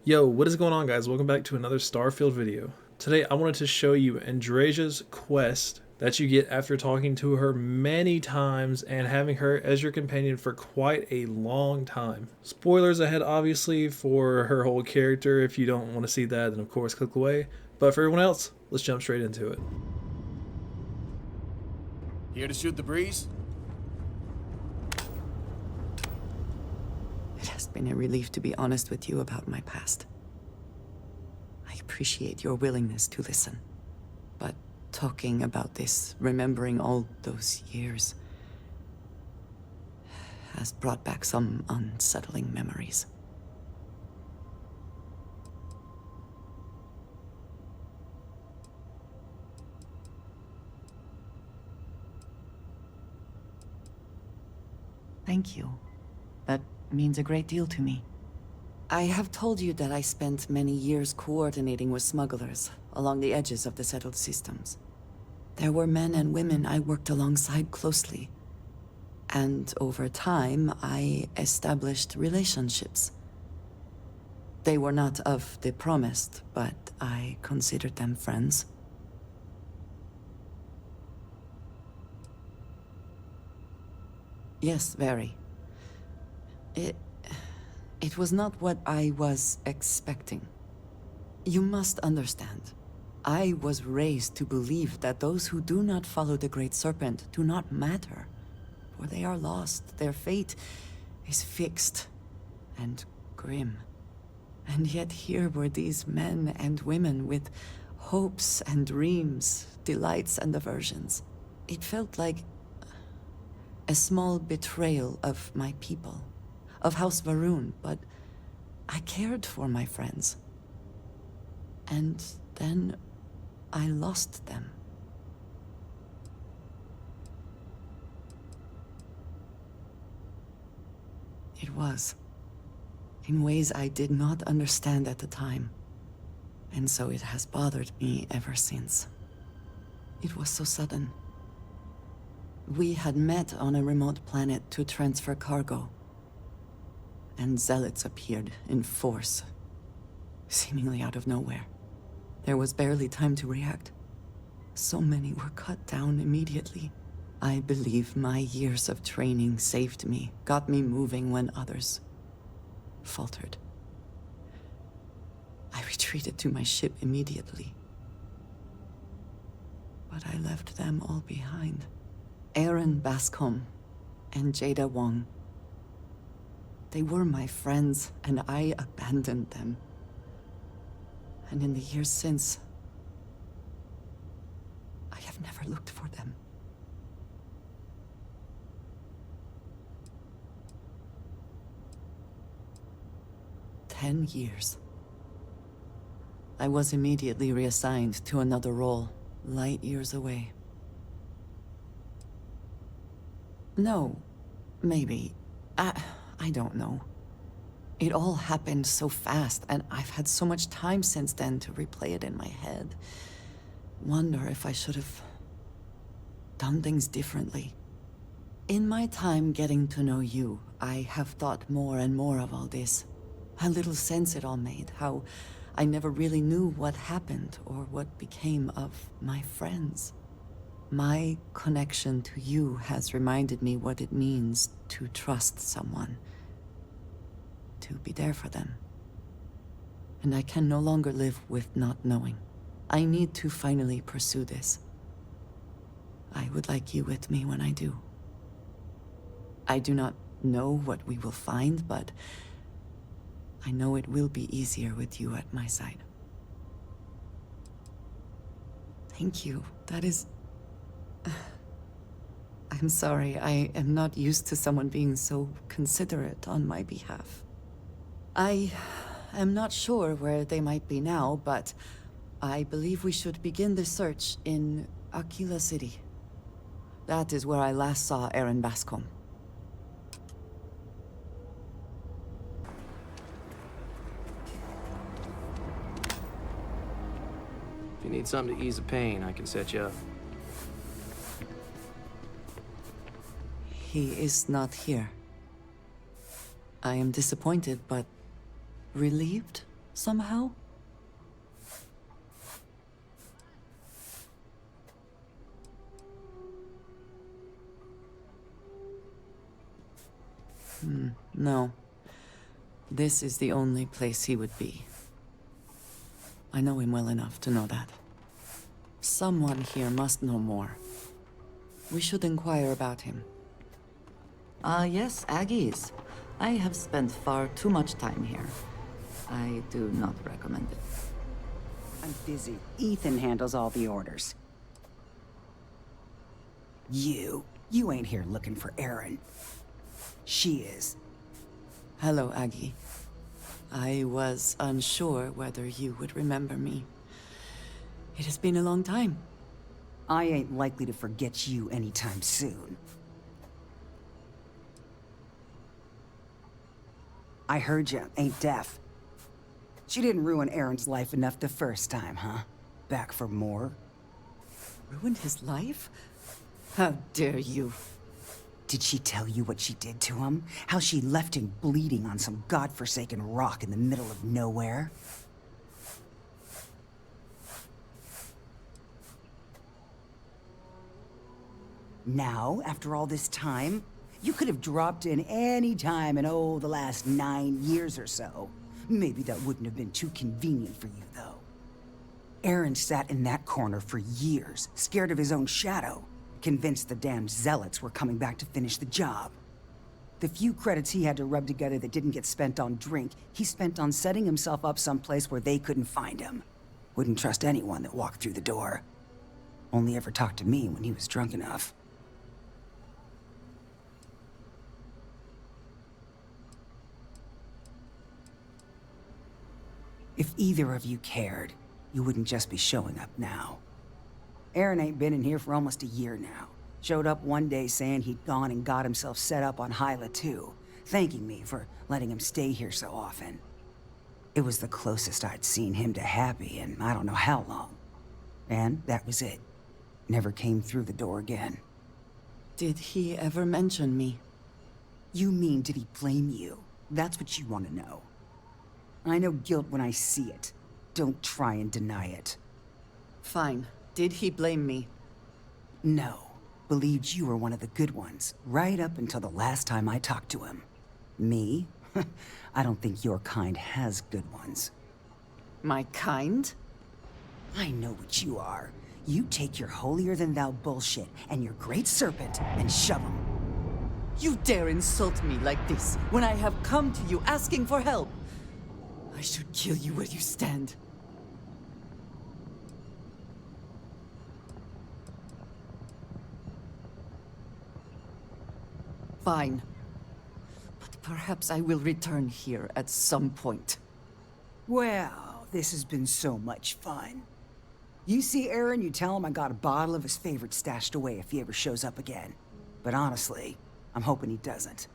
Yo, what is going on, guys? Welcome back to another Starfield video. Today I wanted to show you Andreja's quest that you get after talking to her many times and having her as your companion for quite a long time. Spoilers ahead, obviously, for her whole character. If you don't want to see that, then of course click away. But for everyone else, let's jump straight into it. Here to shoot the breeze? It has been a relief to be honest with you about my past. I appreciate your willingness to listen. But talking about this, remembering all those years, has brought back some unsettling memories. Thank you. That means a great deal to me. I have told you that I spent many years coordinating with smugglers along the edges of the settled systems. There were men and women I worked alongside closely. And over time, I established relationships. They were not of the promised, but I considered them friends. Yes, very. It was not what I was expecting. You must understand. I was raised to believe that those who do not follow the Great Serpent do not matter. For they are lost. Their fate is fixed and grim. And yet here were these men and women with hopes and dreams, delights and aversions. It felt like a small betrayal of my people, of House Varun, but I cared for my friends. And then I lost them. It was, in ways I did not understand at the time, and so it has bothered me ever since. It was so sudden. We had met on a remote planet to transfer cargo, and zealots appeared in force, seemingly out of nowhere. There was barely time to react. So many were cut down immediately. I believe my years of training saved me, got me moving when others faltered. I retreated to my ship immediately. But I left them all behind. Aaron Bascom and Jada Wong. They were my friends, and I abandoned them. And in the years since, I have never looked for them. "10 years. I was immediately reassigned to another role, light years away. No, maybe. I don't know. It all happened so fast, and I've had so much time since then to replay it in my head. Wonder if I should have done things differently. In my time getting to know you, I have thought more and more of all this. How little sense it all made, how I never really knew what happened or what became of my friends. My connection to you has reminded me what it means to trust someone, to be there for them. And I can no longer live with not knowing. I need to finally pursue this. I would like you with me when I do. I do not know what we will find, but I know it will be easier with you at my side. Thank you. That is... I'm sorry, I am not used to someone being so considerate on my behalf. I am not sure where they might be now, but I believe we should begin the search in Aquila City. That is where I last saw Aaron Bascom. If you need something to ease the pain, I can set you up. He is not here. I am disappointed, but relieved? somehow? No. This is the only place he would be. I know him well enough to know that. Someone here must know more. We should inquire about him. Yes, Aggies. I have spent far too much time here. I do not recommend it. I'm busy. Ethan handles all the orders. You ain't here looking for Erin. She is. Hello, Aggie. I was unsure whether you would remember me. It has been a long time. I ain't likely to forget you anytime soon. I heard you ain't deaf. She didn't ruin Erin's life enough the first time, huh? Back for more? Ruined his life? How dare you? Did she tell you what she did to him? How she left him bleeding on some godforsaken rock in the middle of nowhere? Now, after all this time, you could have dropped in any time in, the last 9 years or so. Maybe that wouldn't have been too convenient for you, though. Aaron sat in that corner for years, scared of his own shadow, convinced the damn zealots were coming back to finish the job. The few credits he had to rub together that didn't get spent on drink, he spent on setting himself up someplace where they couldn't find him. Wouldn't trust anyone that walked through the door. Only ever talked to me when he was drunk enough. If either of you cared, you wouldn't just be showing up now. Aaron ain't been in here for almost a year now. Showed up one day saying he'd gone and got himself set up on Hyla too, thanking me for letting him stay here so often. It was the closest I'd seen him to happy in I don't know how long. And that was it. Never came through the door again. Did he ever mention me? You mean, did he blame you? That's what you want to know. I know guilt when I see it. Don't try and deny it. Fine. Did he blame me? No. Believed you were one of the good ones, right up until the last time I talked to him. Me? I don't think your kind has good ones. My kind? I know what you are. You take your holier-than-thou bullshit and your great serpent and shove them. You dare insult me like this when I have come to you asking for help. I should kill you where you stand. Fine. But perhaps I will return here at some point. Well, this has been so much fun. You see Aaron, you tell him I got a bottle of his favorite stashed away if he ever shows up again. But honestly, I'm hoping he doesn't.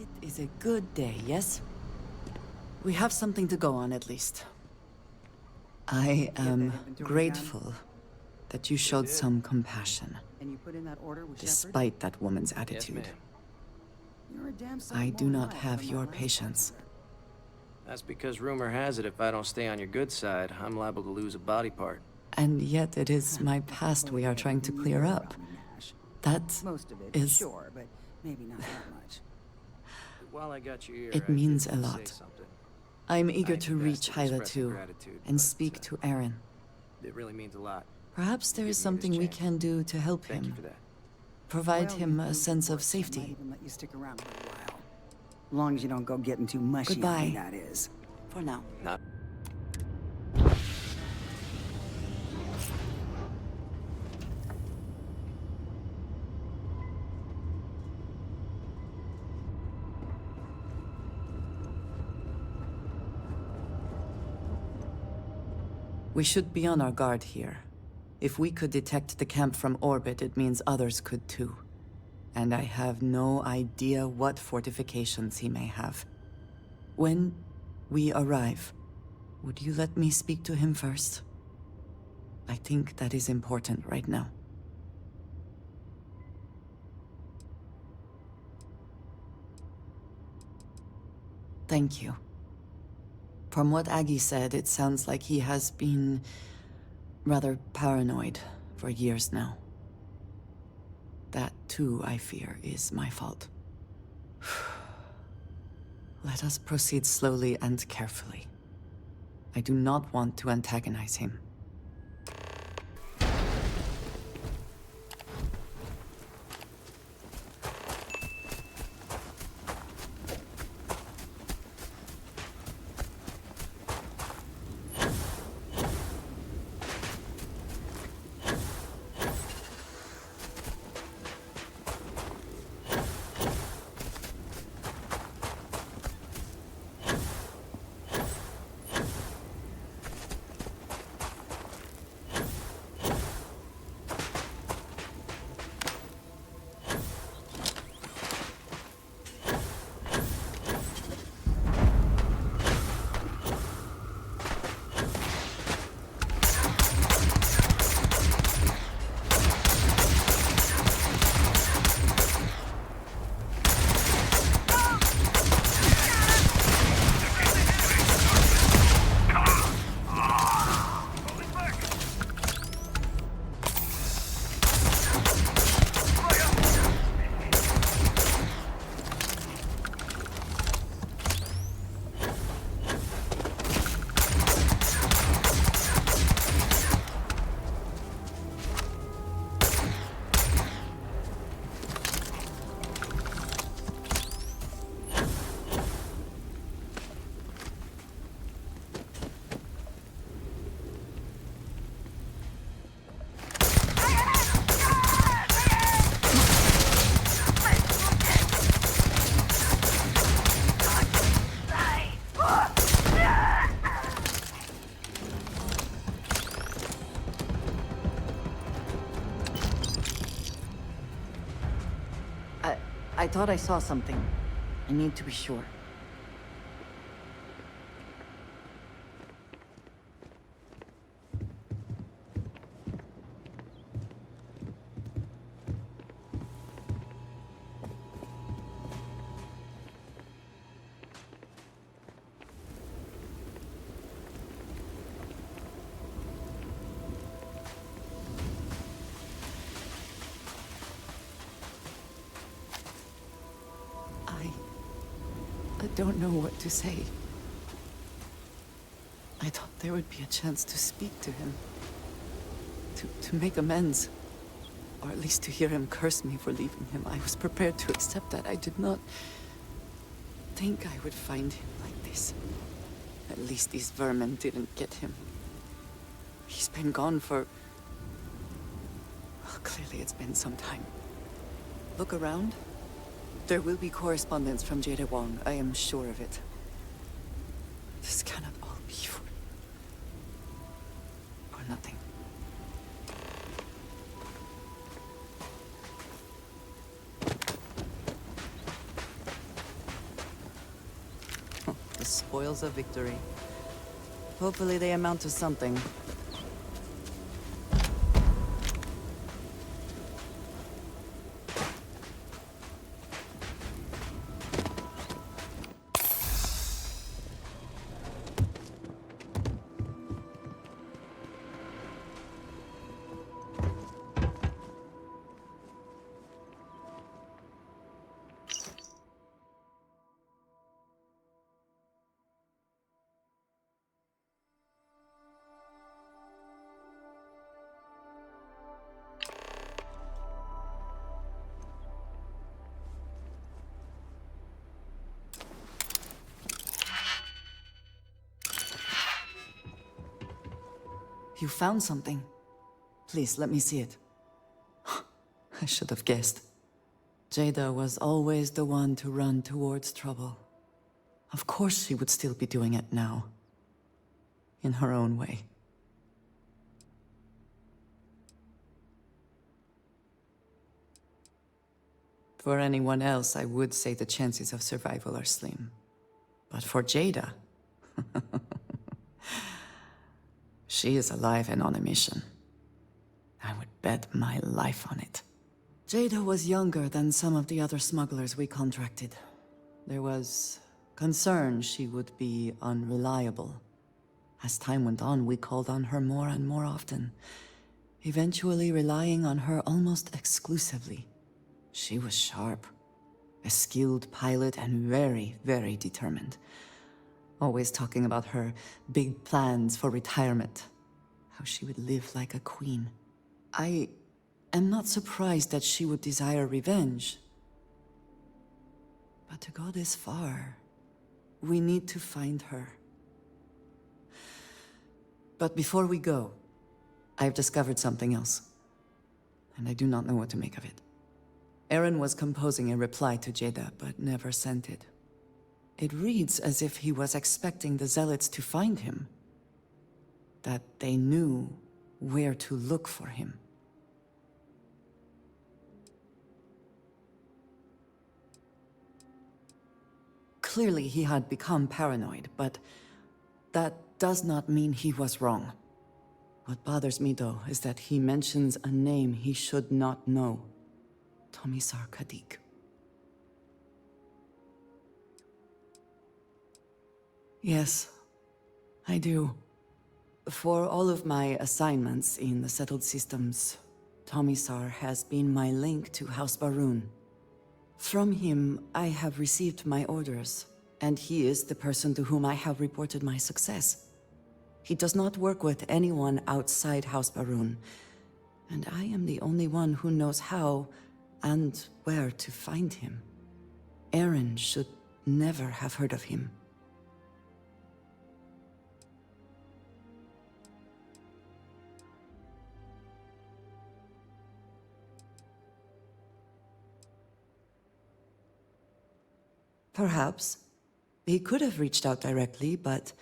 It is a good day, yes? We have something to go on at least. I am grateful that you showed some compassion, And you put in that order with Shepard? despite that woman's attitude. Yes, ma'am. You're a damn sight I more do not alive have than your my last patience. partner. That's because rumor has it if I don't stay on your good side, I'm liable to lose a body part. And yet it is my past we are trying to clear up. That Most of it, is... sure, but maybe not that much. While I got you here, It I did means want a to say lot. something. I'm eager I to ain't the reach best at Hyla expressing too, gratitude, and but, speak to Aaron. It really means a lot. Perhaps there Give is me this something we chance. can do to help Thank you him. for that. Provide Well, him you've a proved sense your of worth. I safety. might even let you stick around for a while. As long as you don't go getting too mushy on Goodbye. me, that is. For now. Not. We should be on our guard here. If we could detect the camp from orbit, it means others could too. And I have no idea what fortifications he may have. When we arrive, would you let me speak to him first? I think that is important right now. Thank you. From what Aggie said, it sounds like he has been rather paranoid for years now. That, too, I fear, is my fault. Let us proceed slowly and carefully. I do not want to antagonize him. I thought I saw something. I need to be sure. I don't know what to say. I thought there would be a chance to speak to him. To make amends. Or at least to hear him curse me for leaving him. I was prepared to accept that. I did not think I would find him like this. At least these vermin didn't get him. He's been gone for... Well, clearly it's been some time. Look around. There will be correspondence from Jada Wong. I am sure of it. This cannot all be for nothing. The spoils of victory. Hopefully they amount to something. You found something. Please, let me see it. I should have guessed. Jada was always the one to run towards trouble. Of course she would still be doing it now. In her own way. For anyone else, I would say the chances of survival are slim. But for Jada... She is alive and on a mission. I would bet my life on it. Jada was younger than some of the other smugglers we contracted. There was Concerned she would be unreliable. As time went on, we called on her more and more often, eventually relying on her almost exclusively. She was sharp, a skilled pilot, and very, very determined. Always talking about her big plans for retirement, how she would live like a queen. I am not surprised that she would desire revenge. But to go this far, we need to find her. But before we go, I've discovered something else, and I do not know what to make of it. Aaron was composing a reply to Jada, but never sent it. It reads as if he was expecting the Zealots to find him, that they knew where to look for him. Clearly, he had become paranoid, but that does not mean he was wrong. What bothers me, though, is that he mentions a name he should not know. Tomisar Kadik. Yes, I do. For all of my assignments in the settled systems, Tomisar has been my link to House Barun. From him, I have received my orders, and he is the person to whom I have reported my success. He does not work with anyone outside House Barun, and I am the only one who knows how and where to find him. Aaron should never have heard of him. Perhaps. He could have reached out directly, but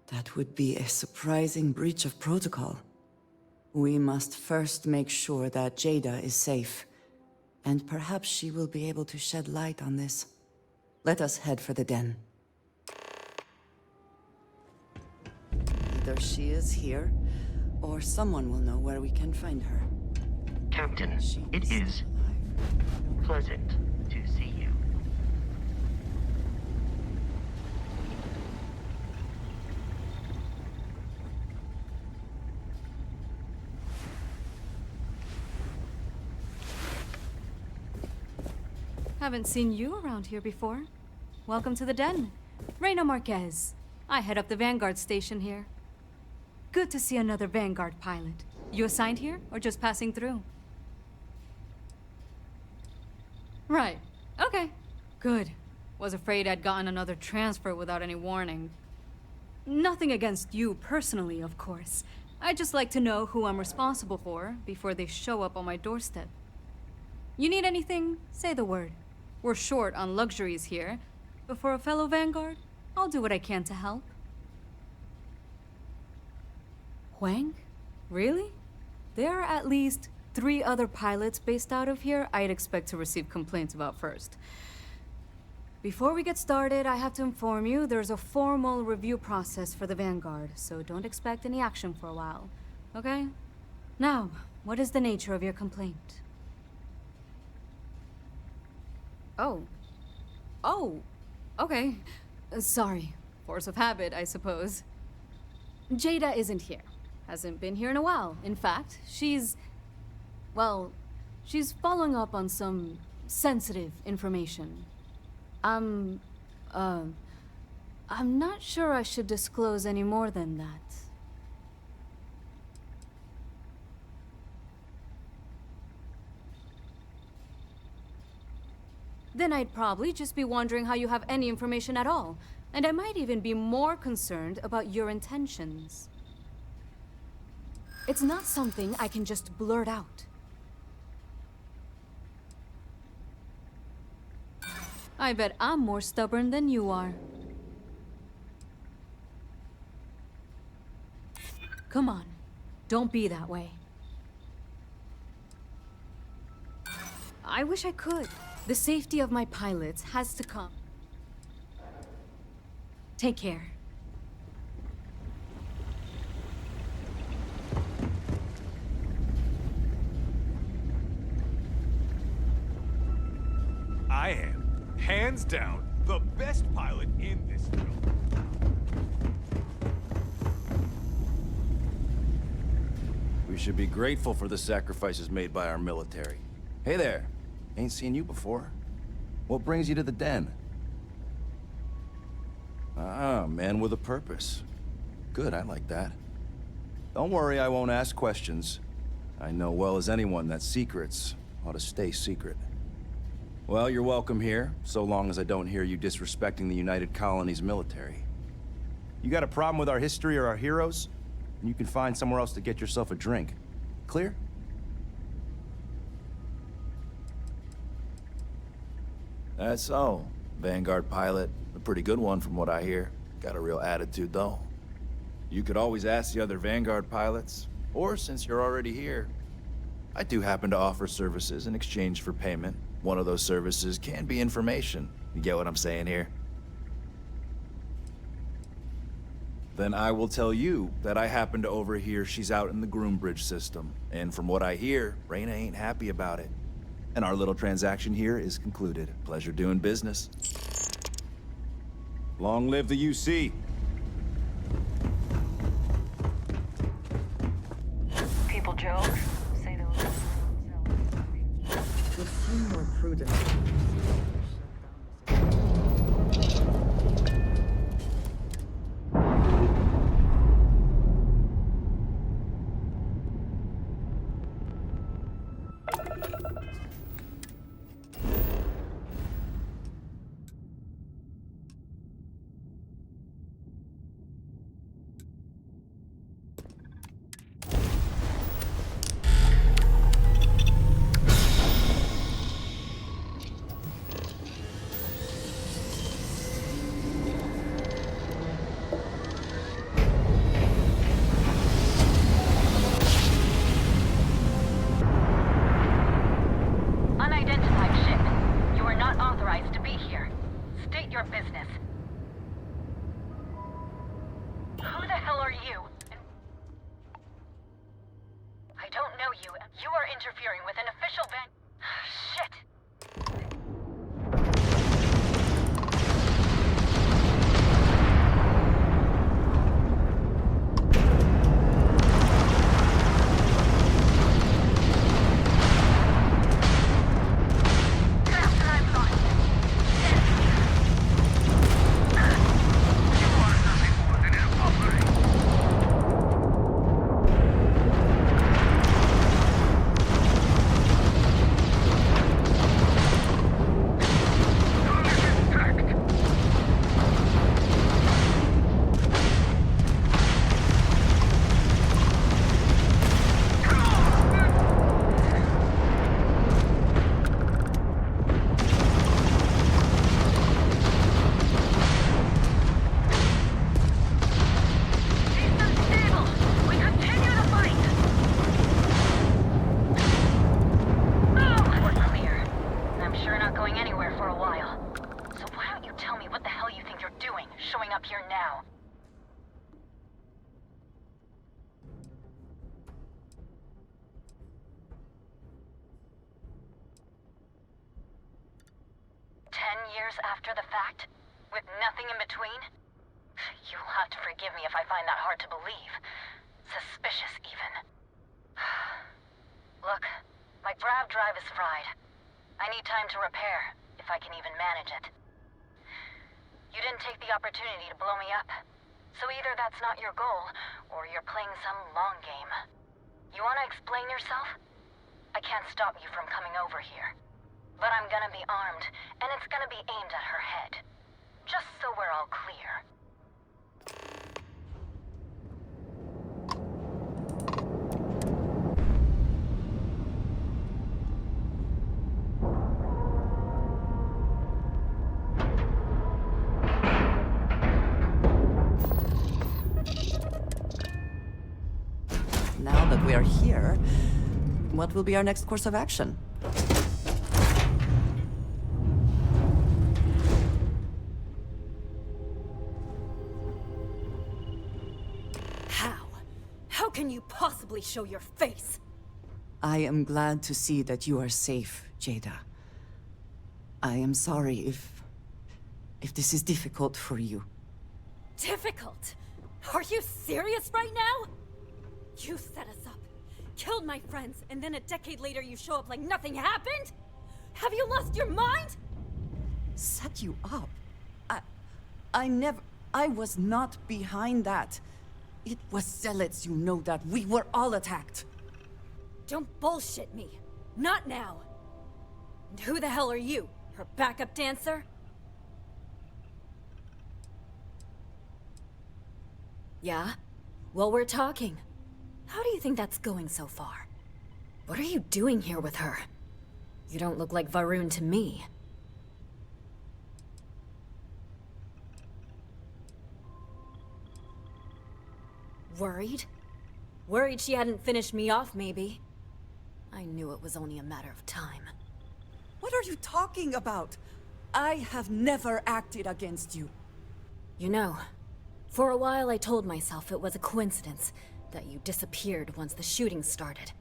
that would be a surprising breach of protocol. We must first make sure that Jada is safe, and perhaps she will be able to shed light on this. Let us head for the den. Either she is here, or someone will know where we can find her. Captain, it is pleasant to see you. Haven't seen you around here before. Welcome to the den. Reina Marquez. I head up the Vanguard station here. Good to see another Vanguard pilot. You assigned here, or just passing through? Right. Okay. Good. Was afraid I'd gotten another transfer without any warning. Nothing against you personally, of course. I'd just like to know who I'm responsible for before they show up on my doorstep. You need anything? Say the word. We're short on luxuries here, but for a fellow Vanguard, I'll do what I can to help. Huang? Really? There are at least 3 other pilots based out of here I'd expect to receive complaints about first. Before we get started, I have to inform you there's a formal review process for the Vanguard, so don't expect any action for a while, okay? Now, what is the nature of your complaint? Oh, okay. Sorry. Force of habit, I suppose. Jada isn't here. Hasn't been here in a while. In fact, she's following up on some sensitive information. I'm not sure I should disclose any more than that. Then I'd probably just be wondering how you have any information at all. And I might even be more concerned about your intentions. It's not something I can just blurt out. I bet I'm more stubborn than you are. Come on, don't be that way. I wish I could. The safety of my pilots has to come. Take care. I am, hands down, the best pilot in this film. We should be grateful for the sacrifices made by our military. Hey there. Ain't seen you before. What brings you to the den? Ah, man with a purpose. Good, I like that. Don't worry, I won't ask questions. I know well as anyone that secrets ought to stay secret. Well, you're welcome here, so long as I don't hear you disrespecting the United Colonies military. You got a problem with our history or our heroes? And you can find somewhere else to get yourself a drink. Clear? That's all. Vanguard pilot. A pretty good one from what I hear. Got a real attitude, though. You could always ask the other Vanguard pilots. Or, since you're already here, I do happen to offer services in exchange for payment. One of those services can be information. You get what I'm saying here? Then I will tell you that I happen to overhear she's out in the Groombridge system. And from what I hear, Reyna ain't happy about it. And our little transaction here is concluded. Pleasure doing business. Long live the UC. People joke. Say those. Would seem more prudent. Years after the fact? With nothing in between? You'll have to forgive me if I find that hard to believe. Suspicious, even. Look, my grav drive is fried. I need time to repair, if I can even manage it. You didn't take the opportunity to blow me up. So either that's not your goal, or you're playing some long game. You want to explain yourself? I can't stop you from coming over here. But I'm gonna be armed, and it's gonna be aimed at her head. Just so we're all clear. Now that we are here, what will be our next course of action? How can you possibly show your face? I am glad to see that you are safe, Jada. I am sorry if this is difficult for you. Difficult? Are you serious right now? You set us up, killed my friends, and then a decade later you show up like nothing happened? Have you lost your mind? Set you up? I was not behind that. It was zealots, you know that. We were all attacked. Don't bullshit me. Not now. And who the hell are you? Her backup dancer? Yeah? Well, we're talking. How do you think that's going so far? What are you doing here with her? You don't look like Varun to me. Worried? Worried she hadn't finished me off, maybe. I knew it was only a matter of time. What are you talking about? I have never acted against you. You know, for a while I told myself it was a coincidence that you disappeared once the shooting started.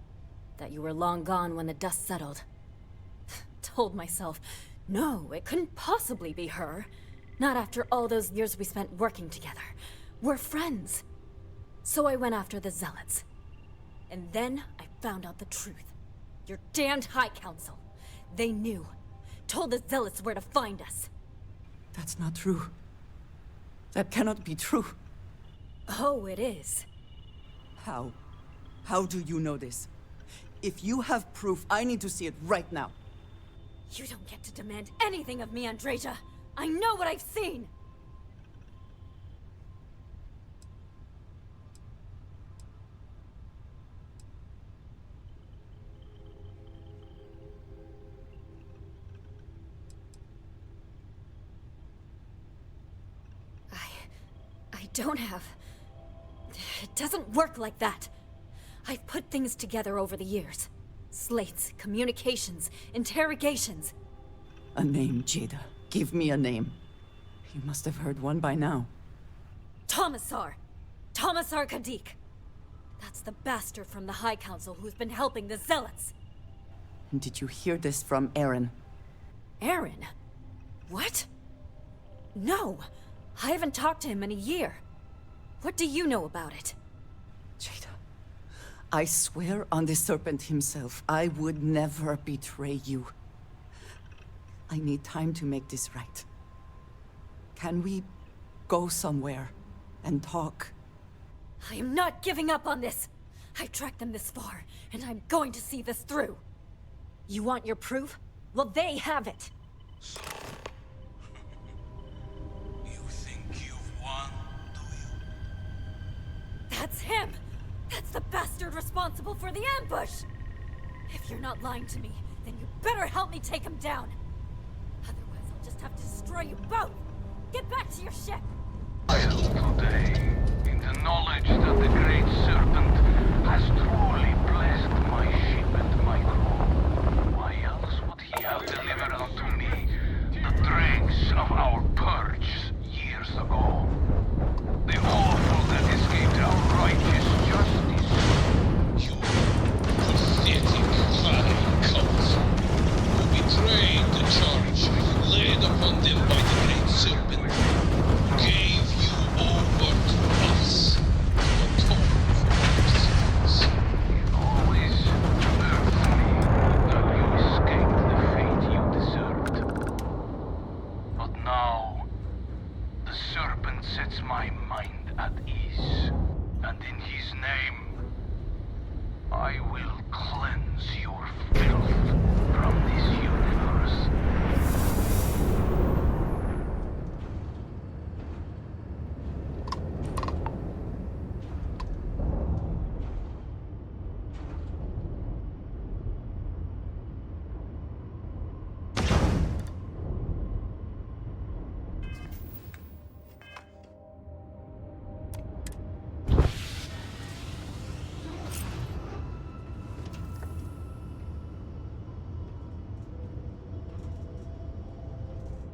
That you were long gone when the dust settled. Told myself, no, it couldn't possibly be her. Not after all those years we spent working together. We're friends. So I went after the Zealots. And then I found out the truth. Your damned High Council. They knew. Told the Zealots where to find us. That's not true. That cannot be true. Oh, it is. How? How do you know this? If you have proof, I need to see it right now. You don't get to demand anything of me, Andreja. I know what I've seen! I don't have... It doesn't work like that. I've put things together over the years. Slates, communications, interrogations. A name, Jada. Give me a name. You must have heard one by now. Tomasar! Tomasar Kadik! That's the bastard from the High Council who's been helping the Zealots! And did you hear this from Aaron? Aaron? What? No! I haven't talked to him in a year. What do you know about it? Jada, I swear on the Serpent himself, I would never betray you. I need time to make this right. Can we go somewhere and talk? I am not giving up on this! I've tracked them this far, and I'm going to see this through. You want your proof? Well, they have it! You think you've won, do you? That's him! That's the bastard responsible for the ambush! If you're not lying to me, then you better help me take him down! Otherwise, I'll just have to destroy you both! Get back to your ship! Today, in the knowledge that the Great Serpent has truly blessed my ship and my crew, why else would he have delivered unto me the dregs of our purge years ago? The awful that escaped our righteous justice. You pathetic High Council, who betrayed the charge laid upon them by the Great Serpent, gave you over to us to atone for your sins. It always irked me that you escaped the fate you deserved. But now, the Serpent sets my mind at ease, and in his name, I will cleanse your filth from this universe.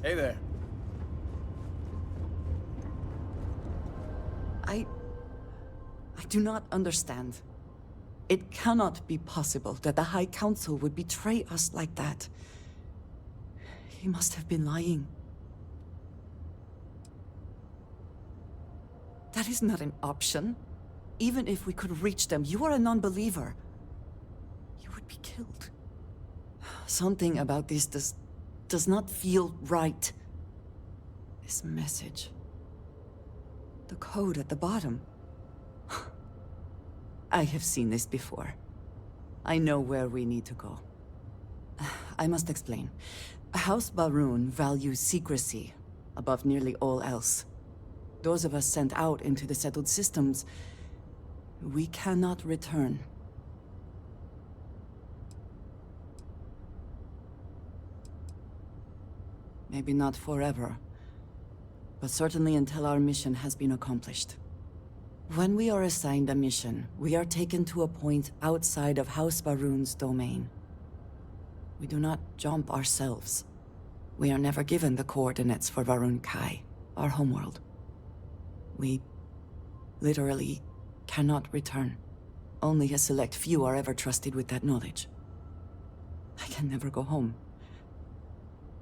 Hey there. I do not understand. It cannot be possible that the High Council would betray us like that. He must have been lying. That is not an option. Even if we could reach them, you are a non-believer. You would be killed. Something about this does not feel right. This message. The code at the bottom. I have seen this before. I know where we need to go. I must explain. House Baroon values secrecy above nearly all else. Those of us sent out into the settled systems, we cannot return. Maybe not forever, but certainly until our mission has been accomplished. When we are assigned a mission, we are taken to a point outside of House Baroon's domain. We do not jump ourselves. We are never given the coordinates for Varun Kai, our homeworld. We literally cannot return. Only a select few are ever trusted with that knowledge. I can never go home.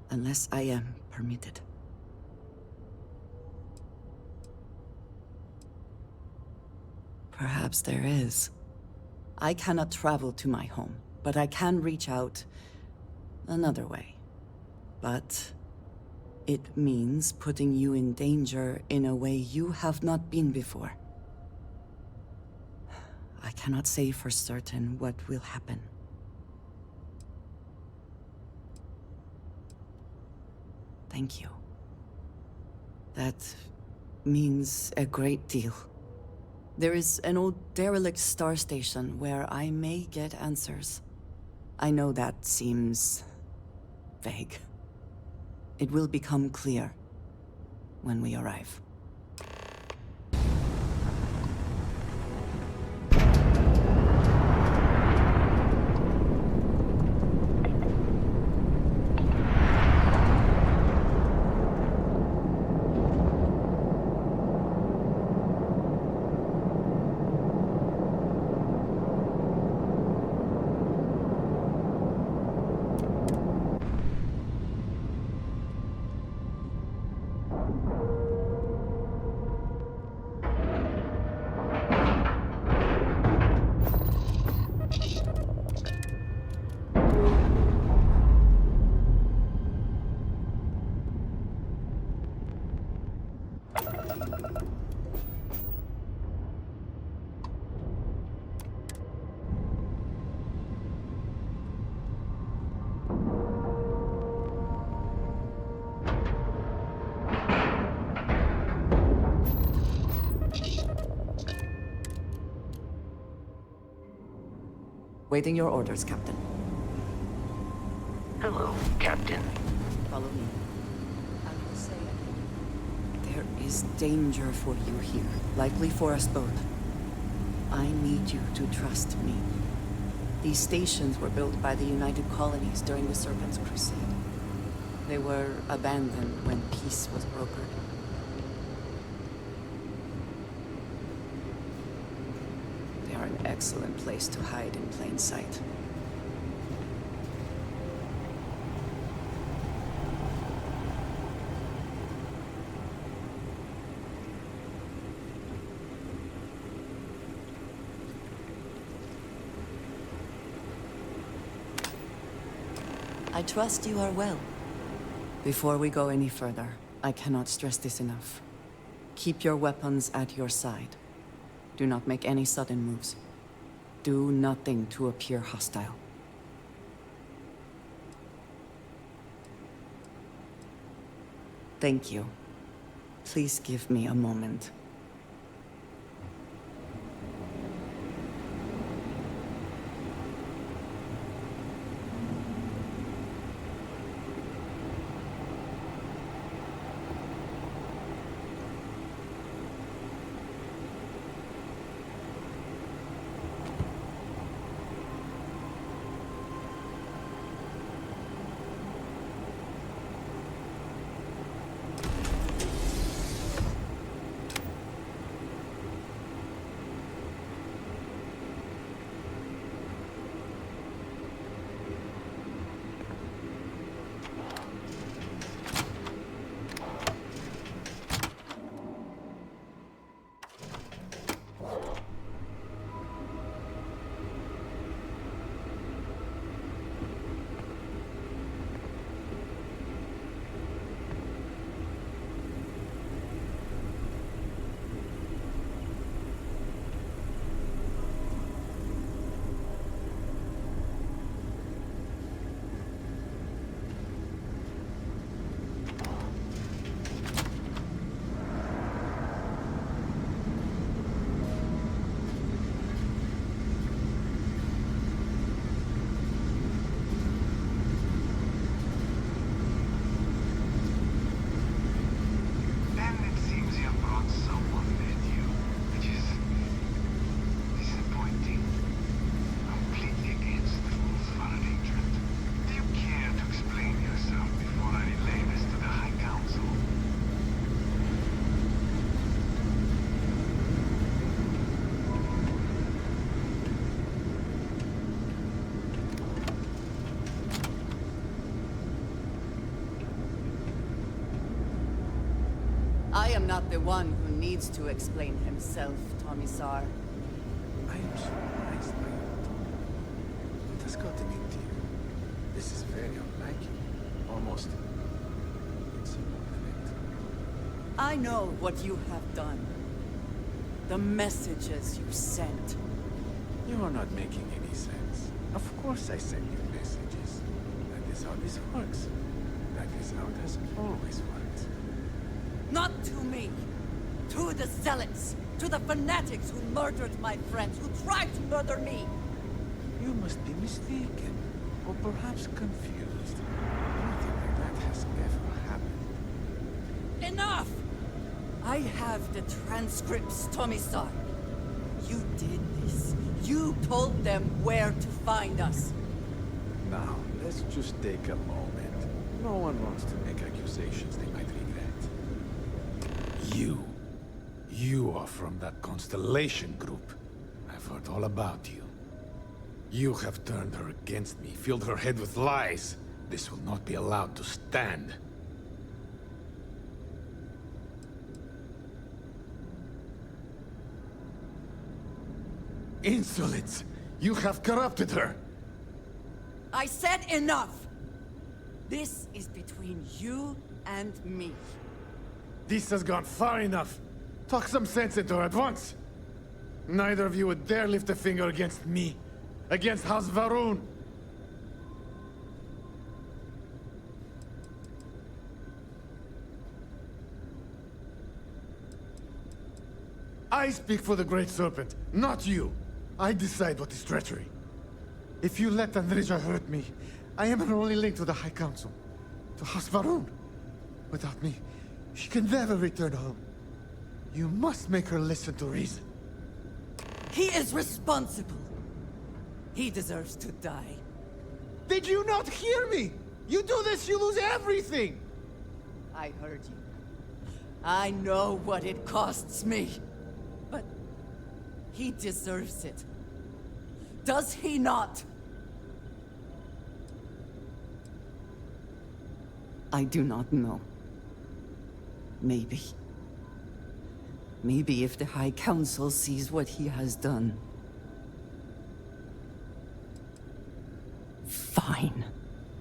Unless I am permitted. Perhaps there is. I cannot travel to my home, but I can reach out another way. But it means putting you in danger in a way you have not been before. I cannot say for certain what will happen. Thank you. That means a great deal. There is an old derelict star station where I may get answers. I know that seems vague. It will become clear when we arrive. Waiting your orders, Captain. Hello, Captain. Follow me. I will say there is danger for you here, likely for us both. I need you to trust me. These stations were built by the United Colonies during the Serpent's Crusade. They were abandoned when peace was brokered. They are an excellent place to hide in plain sight. I trust you are well. Before we go any further, I cannot stress this enough. Keep your weapons at your side. Do not make any sudden moves. Do nothing to appear hostile. Thank you. Please give me a moment. not the one who needs to explain himself, Tomisar. I am surprised by your tone. It has gotten into you. This is very unlike you. Almost insubordinate. I know what you have done. The messages you sent. You are not making any sense. Of course I send you messages. That is how this works. That is how it has always worked. Not to me. To the zealots. To the fanatics who murdered my friends, who tried to murder me. You must be mistaken. Or perhaps confused. Nothing like that has ever happened. Enough! I have the transcripts, Tomisar. You did this. You told them where to find us. Now, let's just take a moment. No one wants to make accusations they might regret. You are from that Constellation group. I've heard all about you. You have turned her against me, filled her head with lies. This will not be allowed to stand. Insolence! You have corrupted her! I said enough! This is between you and me. This has gone far enough. Talk some sense into her at once. Neither of you would dare lift a finger against me. Against House Varun. I speak for the Great Serpent, not you. I decide what is treachery. If you let Andreja hurt me, I am her only link to the High Council. To House Varun. Without me, she can never return home. You must make her listen to reason. He is responsible. He deserves to die. Did you not hear me? You do this, you lose everything! I heard you. I know what it costs me. But he deserves it. Does he not? I do not know. Maybe. Maybe if the High Council sees what he has done. Fine.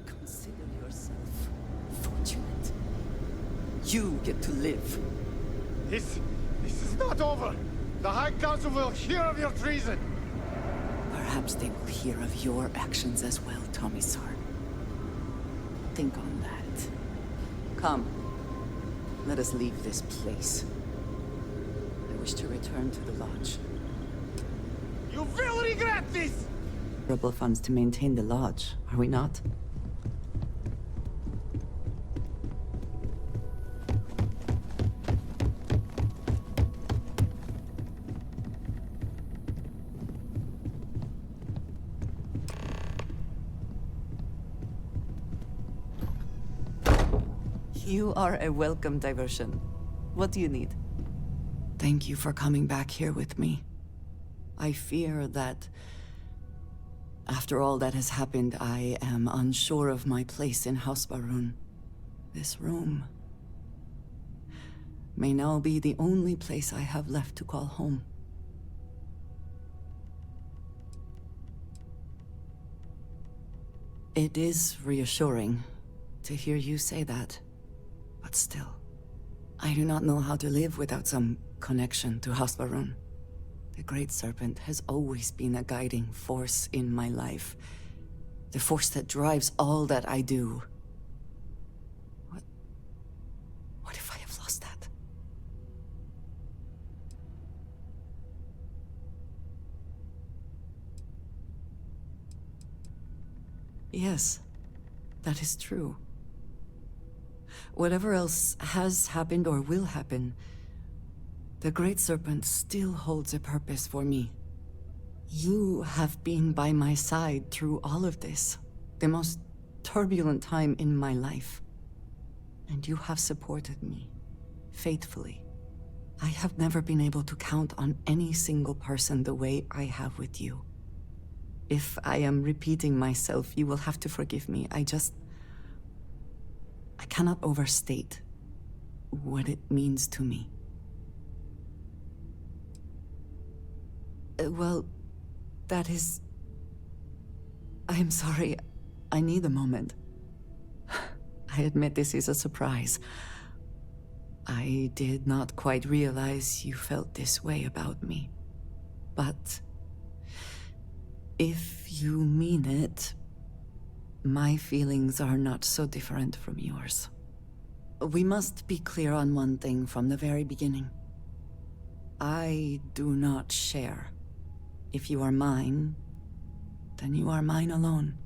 Consider yourself fortunate. You get to live. This is not over! The High Council will hear of your treason! Perhaps they will hear of your actions as well, Tomisar. Think on that. Come. Let us leave this place. I wish to return to the lodge. You will regret this! Rebel funds to maintain the lodge, are we not? You are a welcome diversion. What do you need? Thank you for coming back here with me. I fear that after all that has happened, I am unsure of my place in House Varun. This room may now be the only place I have left to call home. It is reassuring to hear you say that, but still, I do not know how to live without some connection to House Varun. The Great Serpent has always been a guiding force in my life. The force that drives all that I do. What if I have lost that? Yes, that is true. Whatever else has happened or will happen, the Great Serpent still holds a purpose for me. You have been by my side through all of this, the most turbulent time in my life. And you have supported me, faithfully. I have never been able to count on any single person the way I have with you. If I am repeating myself, you will have to forgive me. I cannot overstate what it means to me. Well, that is... I'm sorry. I need a moment. I admit this is a surprise. I did not quite realize you felt this way about me. But... if you mean it, my feelings are not so different from yours. We must be clear on one thing from the very beginning. I do not share. If you are mine, then you are mine alone.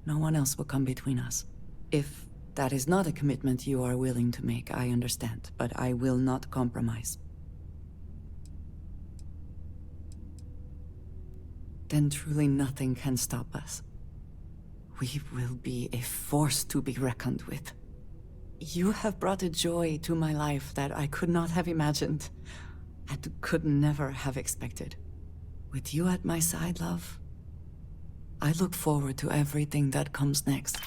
No one else will come between us. If that is not a commitment you are willing to make, I understand, but I will not compromise. Then truly nothing can stop us. We will be a force to be reckoned with. You have brought a joy to my life that I could not have imagined, and could never have expected. With you at my side, love, I look forward to everything that comes next.